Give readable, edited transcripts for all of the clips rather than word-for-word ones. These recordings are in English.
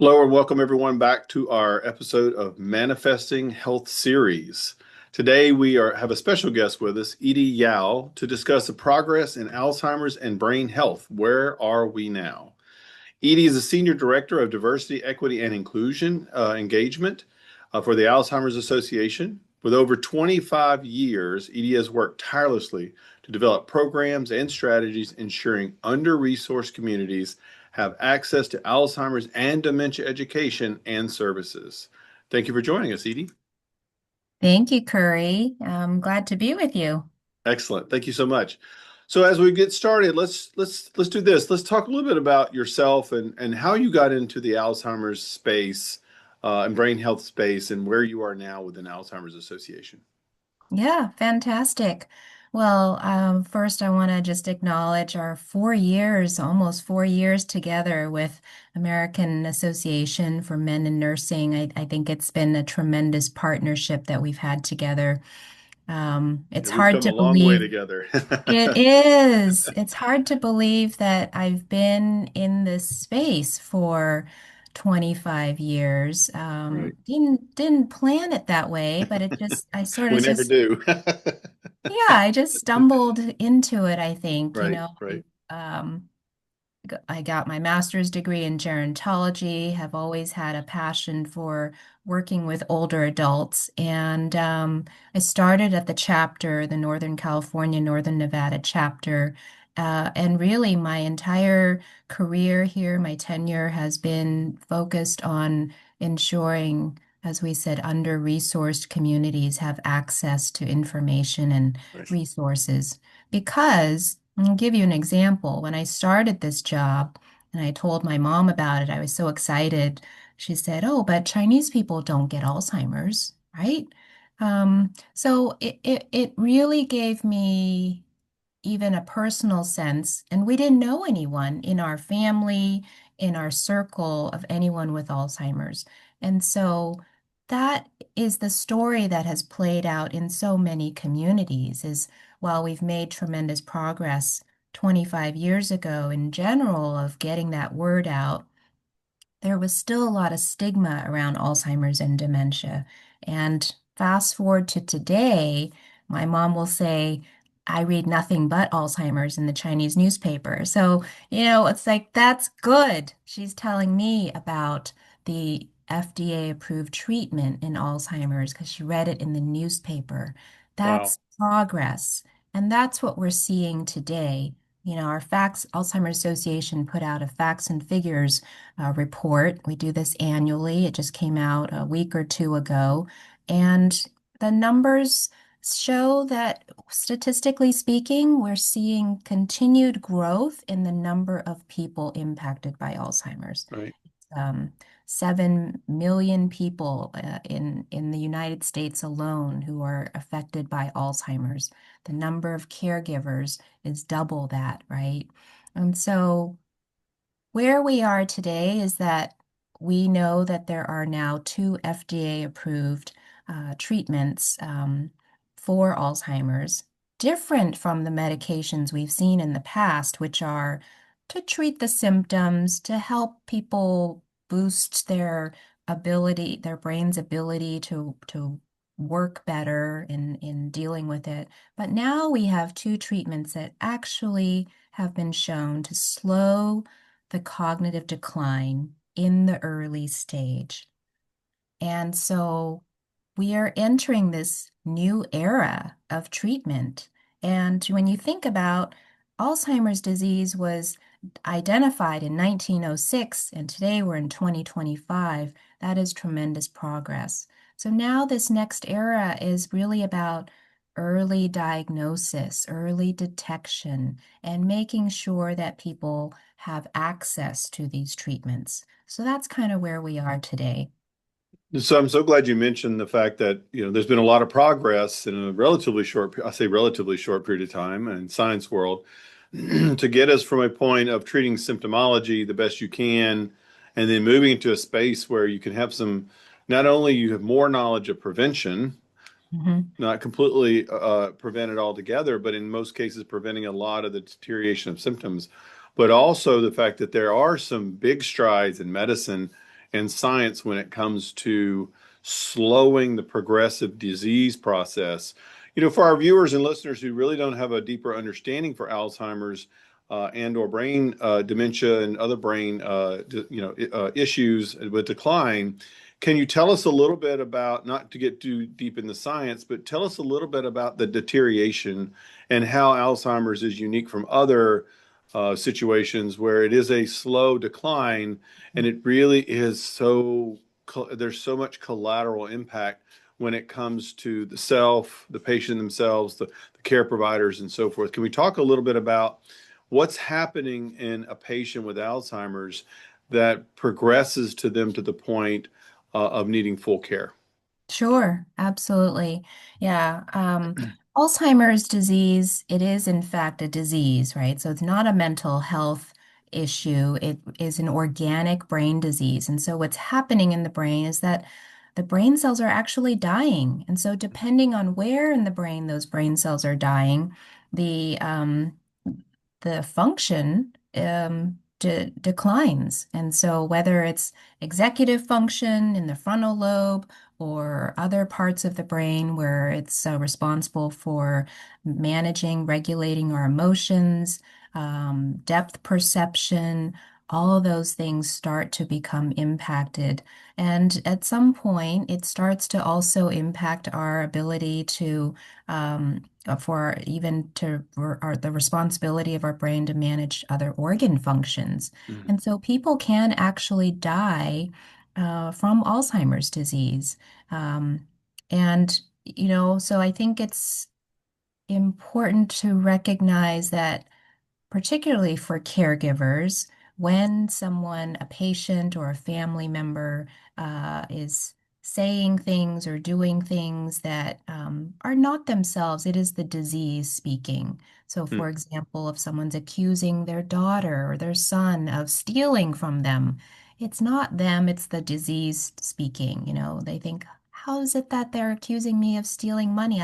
Hello and welcome everyone back to our episode of Manifesting Health series. Today have a special guest with us, Edie Yau, to discuss the progress in Alzheimer's and brain health. Where are we now? Edie is a Senior Director of Diversity, Equity, and Inclusion Engagement for the Alzheimer's Association. With over 25 years, Edie has worked tirelessly to develop programs and strategies ensuring under-resourced communities have access to Alzheimer's and dementia education and services. Thank you for joining us, Edie. Thank you, Curry. I'm glad to be with you. Excellent. Thank you so much. So as we get started, let's do this. Let's talk a little bit about yourself and how you got into the Alzheimer's space and brain health space and where you are now within Alzheimer's Association. Yeah, fantastic. Well, first, I want to just acknowledge our 4 years, almost 4 years together with American Association for Men in Nursing. I think it's been a tremendous partnership that we've had together. It's And we've hard come a to long way believe. together. It is. It's hard to believe that I've been in this space for 25 years. Right. Didn't plan it that way, but it just I sort We of never just do. yeah, I just stumbled into it, I think, Right, right. um I got my master's degree in gerontology, have always had a passion for working with older adults. And I started at the chapter, the Northern California, Northern Nevada chapter. And really, my entire career here, my tenure has been focused on ensuring, as we said, under-resourced communities have access to information and Right. resources. Because I'll give you an example. When I started this job and I told my mom about it, I was so excited. She said, "Oh, but Chinese people don't get Alzheimer's, right?" So it really gave me even a personal sense, and we didn't know anyone in our family, in our circle of anyone with Alzheimer's. And so that is the story that has played out in so many communities is while we've made tremendous progress 25 years ago in general of getting that word out, there was still a lot of stigma around Alzheimer's and dementia. And fast forward to today, my mom will say, I read nothing but Alzheimer's in the Chinese newspaper. So, it's like, that's good. She's telling me about the FDA approved treatment in Alzheimer's because she read it in the newspaper. Wow. That's progress. And that's what we're seeing today. Our Facts Alzheimer's Association put out a facts and figures report. We do this annually. It just came out a week or two ago. And the numbers show that statistically speaking, we're seeing continued growth in the number of people impacted by Alzheimer's. Right. Um, 7 million people in the United States alone who are affected by Alzheimer's. The number of caregivers is double that, right? And so where we are today is that we know that there are now two FDA approved treatments for Alzheimer's, different from the medications we've seen in the past, which are to treat the symptoms, to help people boost their ability, their brain's ability to work better in dealing with it. But now we have two treatments that actually have been shown to slow the cognitive decline in the early stage. And so we are entering this new era of treatment. And when you think about Alzheimer's disease was identified in 1906, and today we're in 2025, that is tremendous progress. So now this next era is really about early diagnosis, early detection, and making sure that people have access to these treatments. So that's kind of where we are today. So I'm so glad you mentioned the fact that, there's been a lot of progress in a I say relatively short period of time in science world to get us from a point of treating symptomology the best you can, and then moving into a space where you can have not only you have more knowledge of prevention, Mhm. not completely prevent it altogether, but in most cases preventing a lot of the deterioration of symptoms, but also the fact that there are some big strides in medicine and science when it comes to slowing the progressive disease process. For our viewers and listeners who really don't have a deeper understanding for Alzheimer's and or brain dementia and other brain issues with decline, can you tell us a little bit about, not to get too deep in the science, but tell us a little bit about the deterioration and how Alzheimer's is unique from other situations where it is a slow decline and it really is there's so much collateral impact when it comes to the self, the patient themselves, the care providers, and so forth. Can we talk a little bit about what's happening in a patient with Alzheimer's that progresses to them to the point of needing full care? Sure, absolutely. Yeah. Alzheimer's disease, it is in fact a disease, right? So it's not a mental health issue. It is an organic brain disease. And so what's happening in the brain is that the brain cells are actually dying. And so depending on where in the brain those brain cells are dying, the function declines. And so whether it's executive function in the frontal lobe or other parts of the brain where it's responsible for managing, regulating our emotions, depth perception, all of those things start to become impacted. And at some point, it starts to also impact our ability to for even to the responsibility of our brain to manage other organ functions. Mhm. And so people can actually die from Alzheimer's disease. Um, so I think it's important to recognize that particularly for caregivers, when someone, a patient or a family member, is saying things or doing things that are not themselves, it is the disease speaking. So, Mm. for example, if someone's accusing their daughter or their son of stealing from them, it's not them, it's the disease speaking. They think, how is it that they're accusing me of stealing money?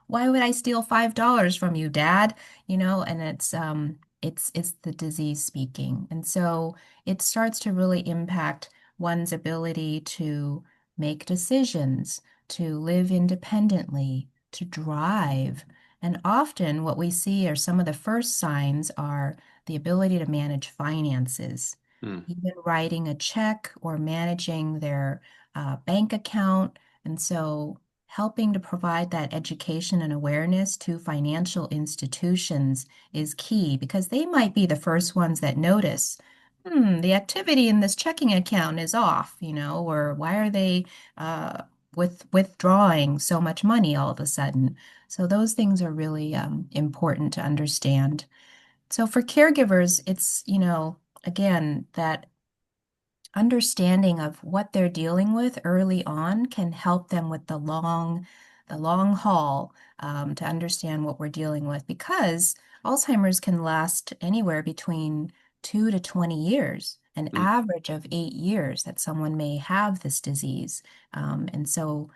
Why would I steal $5 from you, Dad? And it's the disease speaking. And so it starts to really impact one's ability to make decisions, to live independently, to drive. And often what we see are some of the first signs are the ability to manage finances, Mm. even writing a check or managing their bank account. And so helping to provide that education and awareness to financial institutions is key because they might be the first ones that notice, the activity in this checking account is off, or why are they withdrawing so much money all of a sudden? So those things are really important to understand. So for caregivers, it's, again, that understanding of what they're dealing with early on can help them with the long haul to understand what we're dealing with because Alzheimer's can last anywhere between 2 to 20 years, an Mm. average of 8 years that someone may have this disease. And so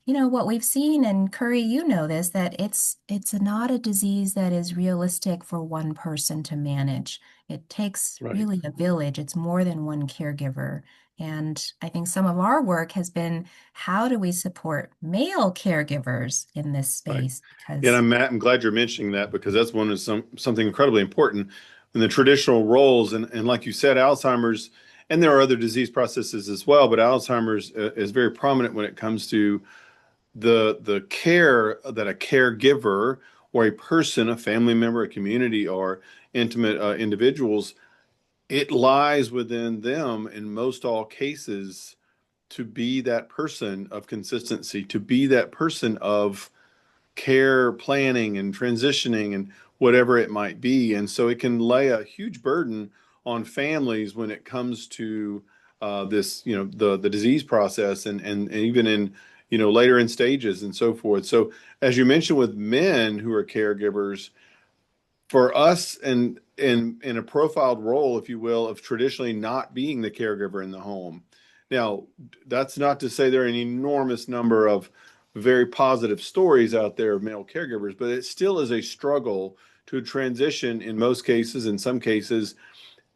what we've seen, and Curry, you know this, that it's not a disease that is realistic for one person to manage. It takes Right. really a village. It's more than one caregiver. And I think some of our work has been how do we support male caregivers in this Right. space? Yeah, and Because I'm glad you're mentioning that because that's one of something incredibly important in the traditional roles. And like you said, Alzheimer's, and there are other disease processes as well, but Alzheimer's is very prominent when it comes to the care that a caregiver or a person, a family member, a community, or intimate individuals, it lies within them in most all cases to be that person of consistency, to be that person of care planning and transitioning and whatever it might be. And so it can lay a huge burden on families when it comes to this, the disease process and even in, later in stages and so forth. So as you mentioned with men who are caregivers, for us and in a profiled role, if you will, of traditionally not being the caregiver in the home. Now, that's not to say there are an enormous number of very positive stories out there of male caregivers, but it still is a struggle to transition in most cases, in some cases,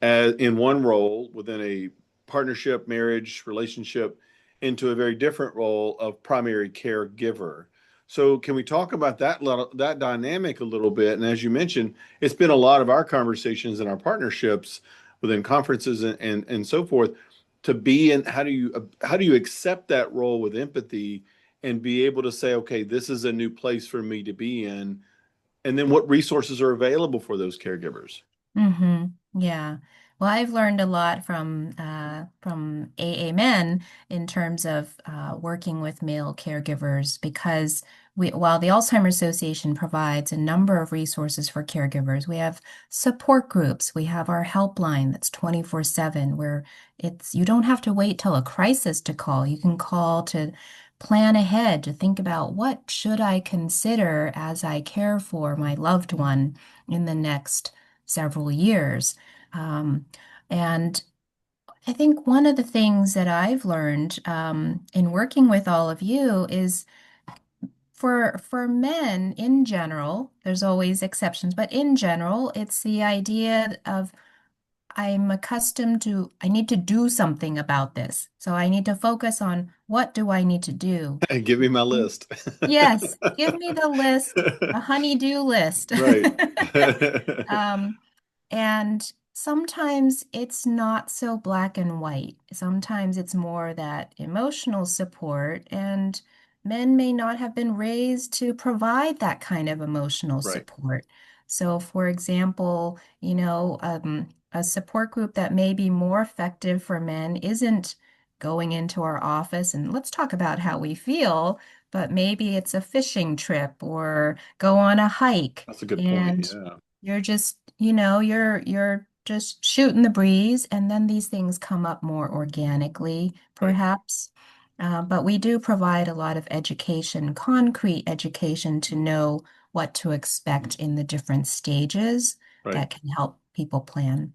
as in one role within a partnership, marriage, relationship into a very different role of primary caregiver. So can we talk about that dynamic a little bit? And as you mentioned, it's been a lot of our conversations and our partnerships within conferences and so forth to be in how do you accept that role with empathy and be able to say, okay, this is a new place for me to be in, and then what resources are available for those caregivers? Yeah. Well, I've learned a lot from AA men in terms of working with male caregivers because while the Alzheimer's Association provides a number of resources for caregivers, we have support groups. We have our helpline that's 24/7 where you don't have to wait till a crisis to call. You can call to plan ahead, to think about what should I consider as I care for my loved one in the next several years. Um, and I think one of the things that I've learned in working with all of you is for men in general, there's always exceptions, but in general, it's the idea of I need to do something about this. So I need to focus on what do I need to do? Give me my list. Yes, give me the list, a honey-do list. Right. Um, and sometimes it's not so black and white. Sometimes it's more that emotional support, and men may not have been raised to provide that kind of emotional Right. support. So, for example, a support group that may be more effective for men isn't going into our office and let's talk about how we feel, but maybe it's a fishing trip or go on a hike. That's a good point. And Yeah. you're just, you're just shooting the breeze, and then these things come up more organically, Right. perhaps. But we do provide a lot of education, concrete education to know what to expect in the different stages Right. that can help people plan.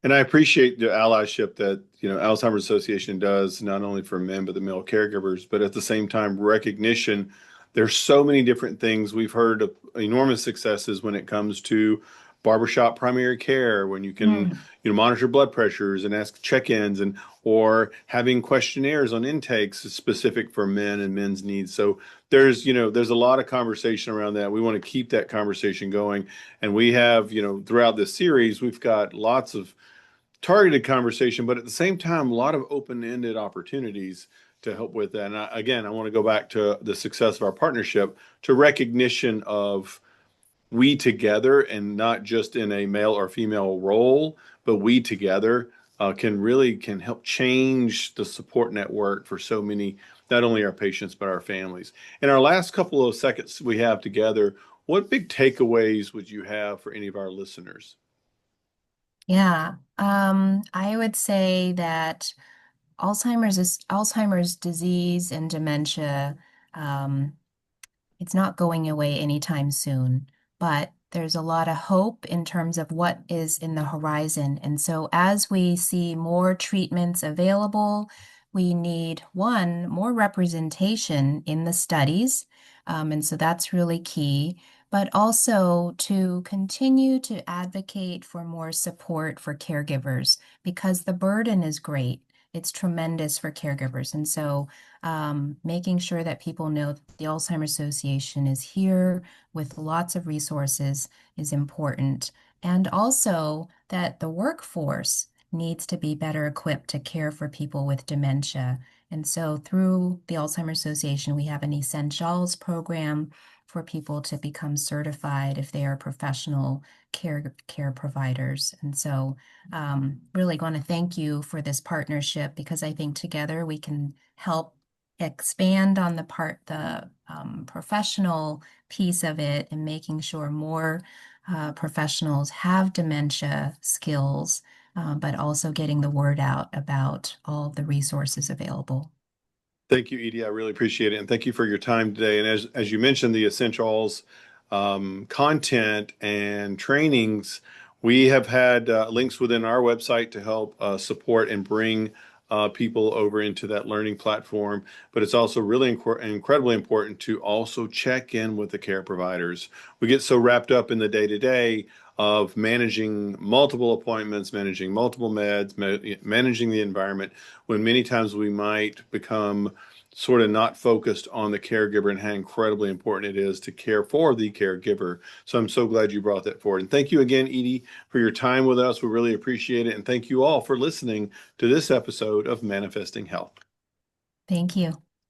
And I appreciate the allyship that, Alzheimer's Association does, not only for men, but the male caregivers, but at the same time, recognition. There's so many different things. We've heard of enormous successes when it comes to barbershop primary care, when you can, Mm. monitor blood pressures and ask check-ins and or having questionnaires on intakes specific for men and men's needs. So there's a lot of conversation around that. We want to keep that conversation going. And we have, throughout this series, we've got lots of targeted conversation, but at the same time, a lot of open-ended opportunities to help with that. And again, I want to go back to the success of our partnership, to recognition of we together, and not just in a male or female role, but we together can help change the support network for so many, not only our patients but our families. In our last couple of seconds we have together, what big takeaways would you have for any of our listeners? Yeah, I would say that Alzheimer's disease and dementia. Um, It's not going away anytime soon, but there's a lot of hope in terms of what is in the horizon. And so, as we see more treatments available, we need one, more representation in the studies. And so that's really key, but also to continue to advocate for more support for caregivers because the burden is great. It's tremendous for caregivers. And so, making sure that people know that the Alzheimer's Association is here with lots of resources is important. And also that the workforce needs to be better equipped to care for people with dementia. And so through the Alzheimer's Association, we have an Essentials program for people to become certified if they are professional care providers. And so really want to thank you for this partnership because I think together we can help expand on the professional piece of it and making sure more professionals have dementia skills, but also getting the word out about all of the resources available. Thank you, Edie. I really appreciate it. And thank you for your time today. And as you mentioned, the essentials content and trainings, we have had links within our website to help support and bring people over into that learning platform. But it's also really incredibly important to also check in with the care providers. We get so wrapped up in the day to day. of managing multiple appointments, managing multiple meds, managing the environment, when many times we might become sort of not focused on the caregiver and how incredibly important it is to care for the caregiver. So I'm so glad you brought that forward. And thank you again, Edie, for your time with us. We really appreciate it. And thank you all for listening to this episode of Manifesting Health. Thank you.